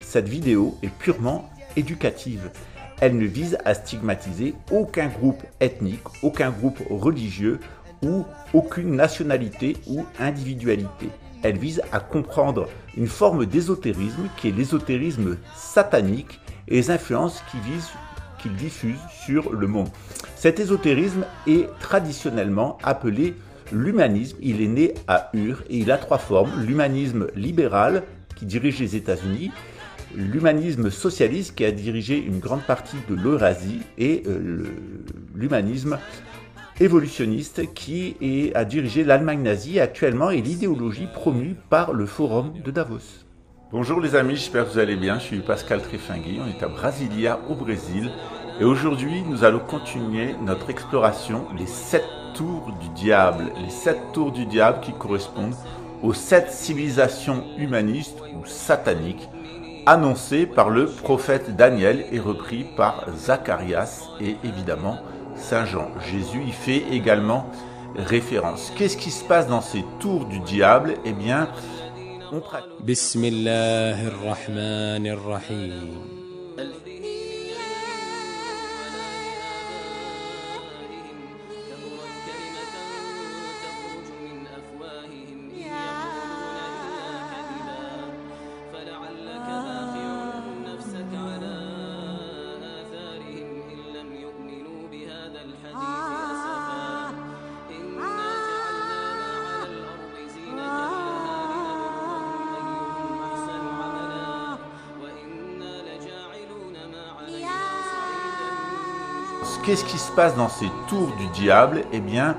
cette vidéo est purement éducative. Elle ne vise à stigmatiser aucun groupe ethnique, aucun groupe religieux ou aucune nationalité ou individualité. Elle vise à comprendre une forme d'ésotérisme qui est l'ésotérisme satanique et les influences qu'il diffuse sur le monde. Cet ésotérisme est traditionnellement appelé l'humanisme. Il est né à Ur et il a trois formes. L'humanisme libéral qui dirige les États-Unis, l'humanisme socialiste qui a dirigé une grande partie de l'Eurasie et l'humanisme évolutionniste qui a dirigé l'Allemagne nazie actuellement et l'idéologie promue par le Forum de Davos. Bonjour les amis, j'espère que vous allez bien, je suis Pascal Trefingui, on est à Brasilia au Brésil et aujourd'hui nous allons continuer notre exploration les 7 tours du diable, les 7 tours du diable qui correspondent aux 7 civilisations humanistes ou sataniques annoncées par le prophète Daniel et repris par Zacharias et évidemment Saint Jean. Jésus y fait également référence. Qu'est-ce qui se passe dans ces tours du diable? Eh bien, on pratique. Bismillahirrahmanirrahim. Qu'est-ce qui se passe dans ces tours du diable? Eh bien,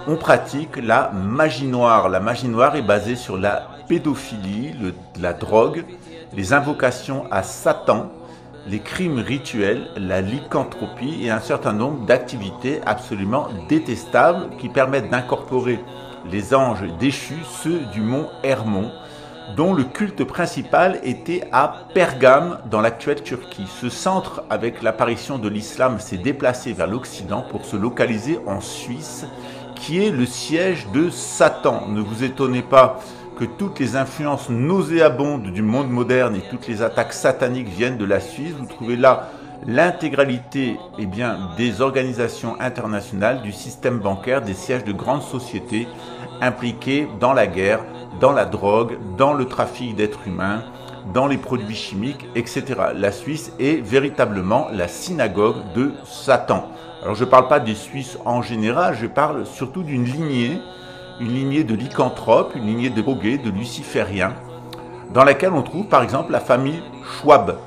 on pratique la magie noire. La magie noire est basée sur la pédophilie, la drogue, les invocations à Satan, les crimes rituels, la lycanthropie et un certain nombre d'activités absolument détestables qui permettent d'incorporer les anges déchus, ceux du mont Hermon, dont le culte principal était à Pergame dans l'actuelle Turquie. Ce centre, avec l'apparition de l'islam, s'est déplacé vers l'Occident pour se localiser en Suisse, qui est le siège de Satan. Ne vous étonnez pas que toutes les influences nauséabondes du monde moderne et toutes les attaques sataniques viennent de la Suisse. Vous trouvez là l'intégralité des organisations internationales, du système bancaire, des sièges de grandes sociétés impliquées dans la guerre, dans la drogue, dans le trafic d'êtres humains, dans les produits chimiques, etc. La Suisse est véritablement la synagogue de Satan. Alors je ne parle pas des Suisses en général, je parle surtout d'une lignée de lycanthropes, une lignée de drogués, de lucifériens, dans laquelle on trouve par exemple la famille Schwab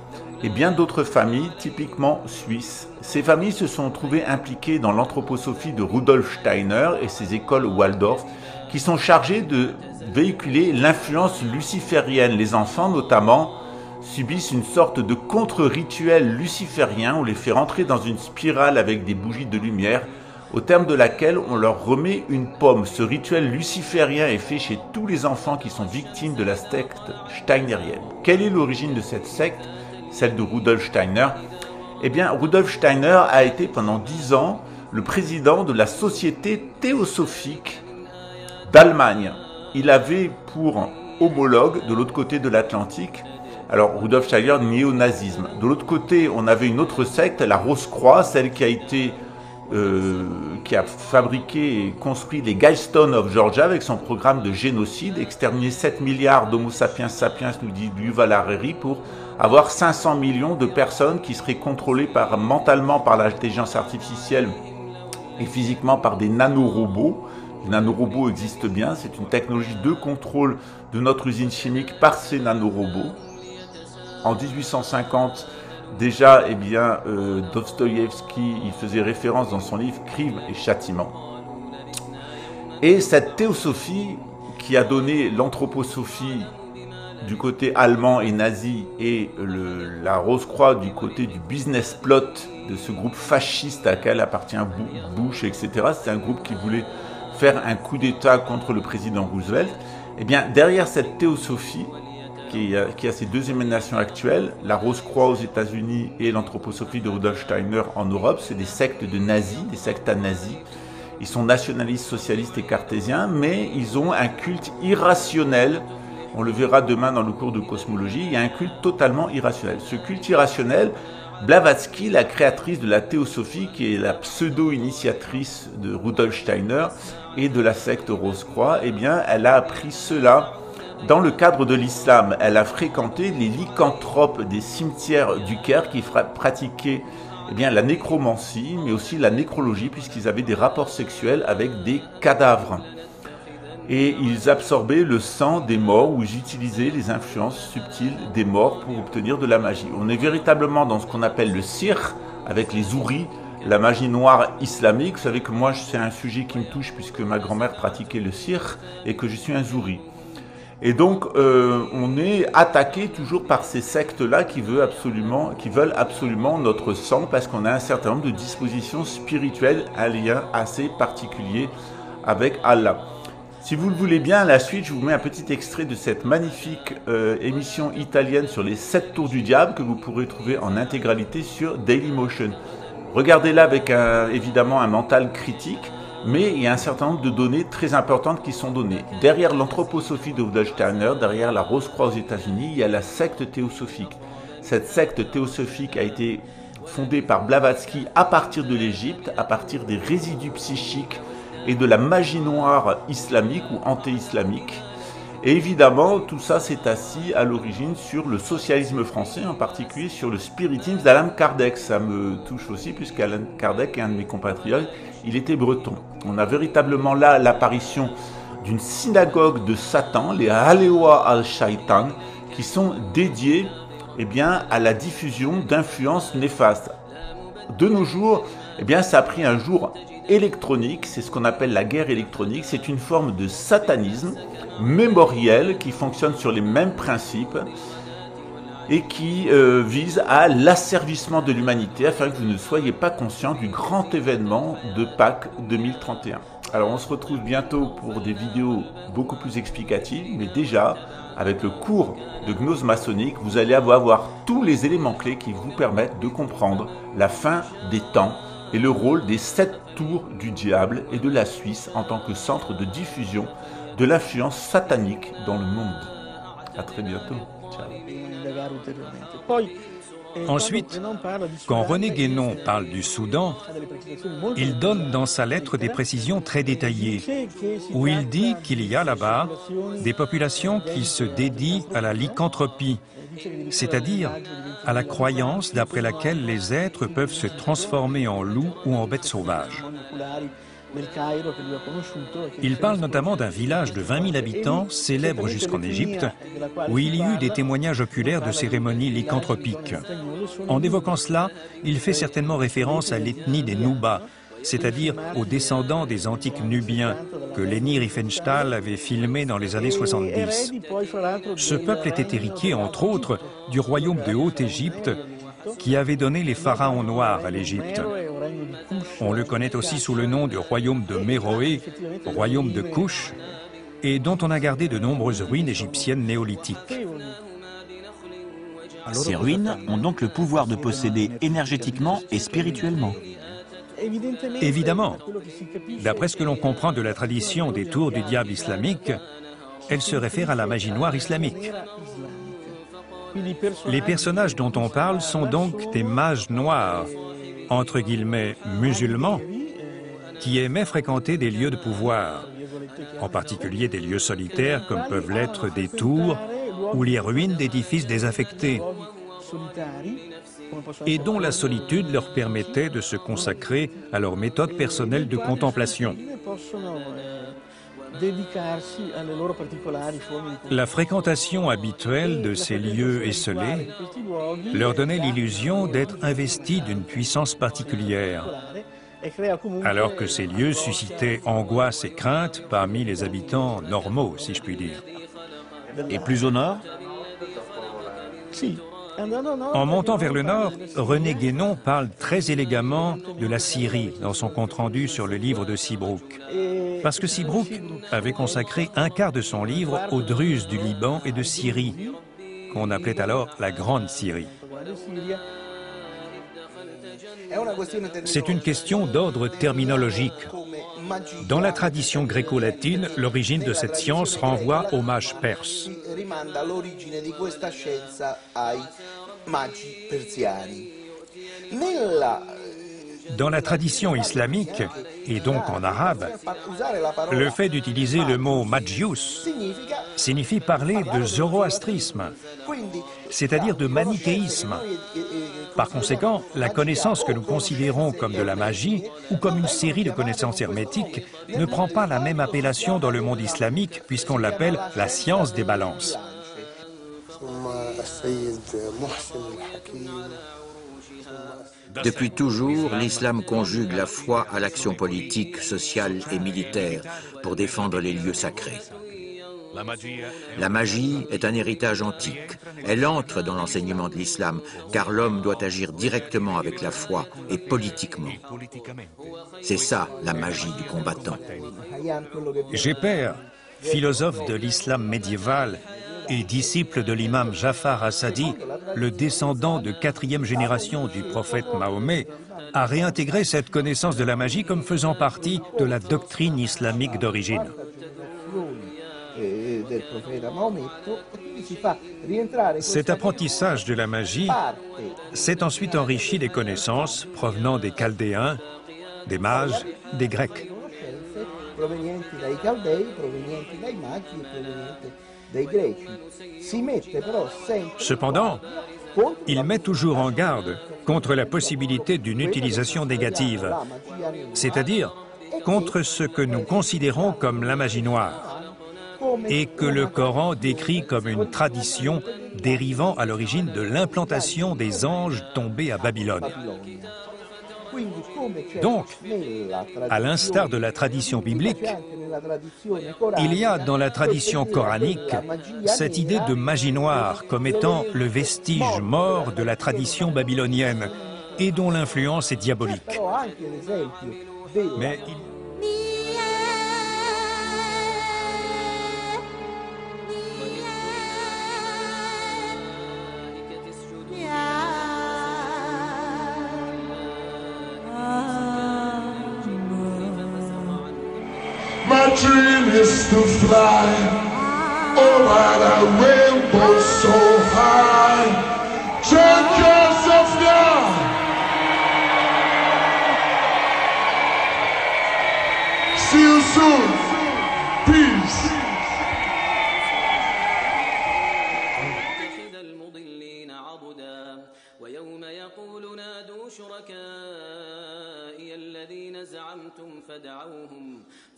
et bien d'autres familles typiquement suisses. Ces familles se sont trouvées impliquées dans l'anthroposophie de Rudolf Steiner et ses écoles Waldorf, qui sont chargés de véhiculer l'influence luciférienne. Les enfants, notamment, subissent une sorte de contre-rituel luciférien. On les fait rentrer dans une spirale avec des bougies de lumière, au terme de laquelle on leur remet une pomme. Ce rituel luciférien est fait chez tous les enfants qui sont victimes de la secte steinérienne. Quelle est l'origine de cette secte, celle de Rudolf Steiner? Eh bien, Rudolf Steiner a été pendant 10 ans le président de la Société théosophique d'Allemagne. Il avait pour homologue de l'autre côté de l'Atlantique, alors Rudolf Steiner niait au nazisme. De l'autre côté, on avait une autre secte, la Rose-Croix, celle qui a fabriqué et construit les Guidestones of Georgia avec son programme de génocide, exterminer 7 milliards d'Homo sapiens sapiens, nous dit Yuval Harari, pour avoir 500 millions de personnes qui seraient contrôlées mentalement par l'intelligence artificielle et physiquement par des nanorobots. Les nanorobots existent bien, c'est une technologie de contrôle de notre usine chimique par ces nanorobots. En 1850, déjà, Dostoïevski y faisait référence dans son livre Crime et Châtiment. Et cette théosophie qui a donné l'anthroposophie du côté allemand et nazi et la Rose-Croix du côté du business plot de ce groupe fasciste à laquelle appartient Bush, etc. C'est un groupe qui voulait faire un coup d'État contre le président Roosevelt. Eh bien, derrière cette théosophie, qui a ses deux émanations actuelles, la Rose-Croix aux États-Unis et l'anthroposophie de Rudolf Steiner en Europe, c'est des sectes de nazis, des sectes à nazis. Ils sont nationalistes, socialistes et cartésiens, mais ils ont un culte irrationnel. on le verra demain dans le cours de cosmologie, il y a un culte totalement irrationnel. Ce culte irrationnel, Blavatsky, la créatrice de la théosophie, qui est la pseudo-initiatrice de Rudolf Steiner et de la secte Rose-Croix, eh bien, elle a appris cela dans le cadre de l'islam. Elle a fréquenté les lycanthropes des cimetières du Caire qui pratiquaient eh bien, la nécromancie, mais aussi la nécrologie, puisqu'ils avaient des rapports sexuels avec des cadavres. Et ils absorbaient le sang des morts ou ils utilisaient les influences subtiles des morts pour obtenir de la magie. On est véritablement dans ce qu'on appelle le sihr, avec les houris, la magie noire islamique. Vous savez que moi, c'est un sujet qui me touche puisque ma grand-mère pratiquait le sihr et que je suis un zouri. Et donc, on est attaqué toujours par ces sectes-là qui veulent absolument notre sang parce qu'on a un certain nombre de dispositions spirituelles, un lien assez particulier avec Allah. Si vous le voulez bien, à la suite, je vous mets un petit extrait de cette magnifique émission italienne sur les 7 tours du diable que vous pourrez trouver en intégralité sur Dailymotion. Regardez-la avec évidemment un mental critique, mais il y a un certain nombre de données très importantes qui sont données. Derrière l'anthroposophie de Rudolf Steiner, derrière la Rose-Croix aux États-Unis, il y a la secte théosophique. Cette secte théosophique a été fondée par Blavatsky à partir de l'Égypte, à partir des résidus psychiques et de la magie noire islamique ou anti-islamique. Et évidemment, tout ça s'est assis à l'origine sur le socialisme français, en particulier sur le spiritisme d'Allan Kardec. Ça me touche aussi, puisqu'Allan Kardec est un de mes compatriotes, il était breton. On a véritablement là l'apparition d'une synagogue de Satan, les Alewa al-Shaitan, qui sont dédiés eh bien, à la diffusion d'influences néfastes. De nos jours, eh bien, ça a pris un jour électronique, c'est ce qu'on appelle la guerre électronique, c'est une forme de satanisme mémoriel qui fonctionne sur les mêmes principes et qui vise à l'asservissement de l'humanité afin que vous ne soyez pas conscient du grand événement de Pâques 2031. Alors on se retrouve bientôt pour des vidéos beaucoup plus explicatives, mais déjà avec le cours de gnose maçonnique, vous allez avoir tous les éléments clés qui vous permettent de comprendre la fin des temps et le rôle des 7 tours du diable et de la Suisse en tant que centre de diffusion de l'influence satanique dans le monde. À très bientôt. Ciao. Ensuite, quand René Guénon parle du Soudan, il donne dans sa lettre des précisions très détaillées, où il dit qu'il y a là-bas des populations qui se dédient à la lycanthropie, c'est-à-dire à la croyance d'après laquelle les êtres peuvent se transformer en loups ou en bêtes sauvages. Il parle notamment d'un village de 20 000 habitants, célèbre jusqu'en Égypte, où il y eut des témoignages oculaires de cérémonies lycanthropiques. En évoquant cela, il fait certainement référence à l'ethnie des Noubas, c'est-à-dire aux descendants des antiques Nubiens, que Leni Riefenstahl avait filmé dans les années 70. Ce peuple était héritier, entre autres, du royaume de Haute-Égypte, qui avait donné les pharaons noirs à l'Égypte. On le connaît aussi sous le nom du royaume de Méroé, royaume de Couche, et dont on a gardé de nombreuses ruines égyptiennes néolithiques. Ces ruines ont donc le pouvoir de posséder énergétiquement et spirituellement. Évidemment, d'après ce que l'on comprend de la tradition des tours du diable islamique, elle se réfère à la magie noire islamique. Les personnages dont on parle sont donc des mages noirs, entre guillemets musulmans, qui aimaient fréquenter des lieux de pouvoir, en particulier des lieux solitaires comme peuvent l'être des tours ou les ruines d'édifices désaffectés, et dont la solitude leur permettait de se consacrer à leur méthode personnelle de contemplation. La fréquentation habituelle de ces lieux esselés leur donnait l'illusion d'être investis d'une puissance particulière, alors que ces lieux suscitaient angoisse et crainte parmi les habitants normaux, si je puis dire. Et plus au nord? En montant vers le nord, René Guénon parle très élégamment de la Syrie dans son compte-rendu sur le livre de Seabrook. Parce que Seabrook avait consacré un quart de son livre aux Druzes du Liban et de Syrie, qu'on appelait alors la Grande Syrie. C'est une question d'ordre terminologique. Dans la tradition gréco-latine, l'origine de cette science renvoie aux mages perses. Rimanda l'origine di questa scienza ai magi persiani. Dans la tradition islamique, et donc en arabe, le fait d'utiliser le mot Magius signifie parler de zoroastrisme, c'est-à-dire de manichéisme. Par conséquent, la connaissance que nous considérons comme de la magie ou comme une série de connaissances hermétiques ne prend pas la même appellation dans le monde islamique puisqu'on l'appelle la science des balances. Depuis toujours, l'islam conjugue la foi à l'action politique, sociale et militaire pour défendre les lieux sacrés. La magie est un héritage antique. Elle entre dans l'enseignement de l'islam, car l'homme doit agir directement avec la foi et politiquement. C'est ça, la magie du combattant. Gépère, philosophe de l'islam médiéval et disciple de l'imam Jafar Assadi, le descendant de 4e génération du prophète Mahomet, a réintégré cette connaissance de la magie comme faisant partie de la doctrine islamique d'origine. Cet apprentissage de la magie s'est ensuite enrichi des connaissances provenant des Chaldéens, des mages, des Grecs. Cependant, il met toujours en garde contre la possibilité d'une utilisation négative, c'est-à-dire contre ce que nous considérons comme la magie noire, et que le Coran décrit comme une tradition dérivant à l'origine de l'implantation des anges tombés à Babylone. Donc, à l'instar de la tradition biblique, il y a dans la tradition coranique cette idée de magie noire comme étant le vestige mort de la tradition babylonienne et dont l'influence est diabolique. Mais My dream is to fly over the rainbow so high. Check yourself now. See you soon. Peace.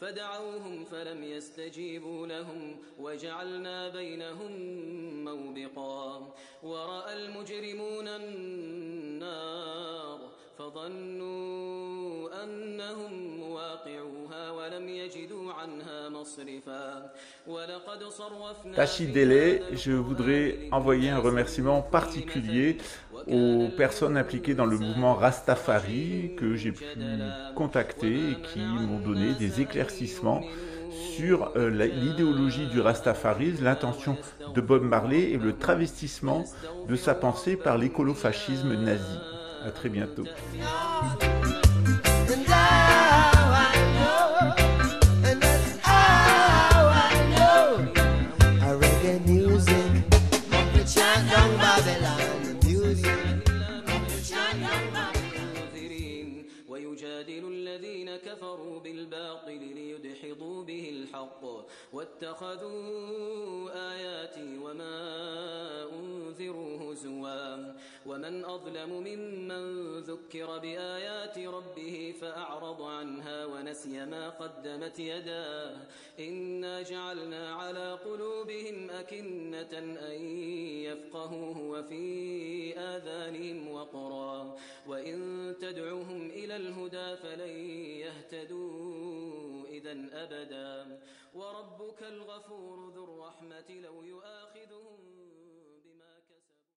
فدعوهم فلم يستجيبوا لهم وجعلنا بينهم موبقا ورأى المجرمون النار فظنوا أنهم مواقعوها ولم يجدوا عنها مصرفا ولقد صرفنا Tachidele, je voudrais envoyer un remerciement particulier aux personnes impliquées dans le mouvement Rastafari que j'ai pu contacter et qui m'ont donné des éclaircissements sur l'idéologie du rastafarisme, l'intention de Bob Marley et le travestissement de sa pensée par l'écolofascisme nazi. À très bientôt. ويجادل الذين كفروا بالباطل ليدحضوا به الحق واتخذوا آياتي وما أنذروا هزوا ومن أظلم ممن ذكر بآيات ربه فأعرض عنها ونسي ما قدمت يداه إنا جعلنا على قلوبهم أكنة أن يفقهوه وفي آذانهم وقرا وإن تدعوهم إلى الهدى فلن يهتدوا إذا أبدا وربك الغفور ذو الرحمة لو يؤاخذهم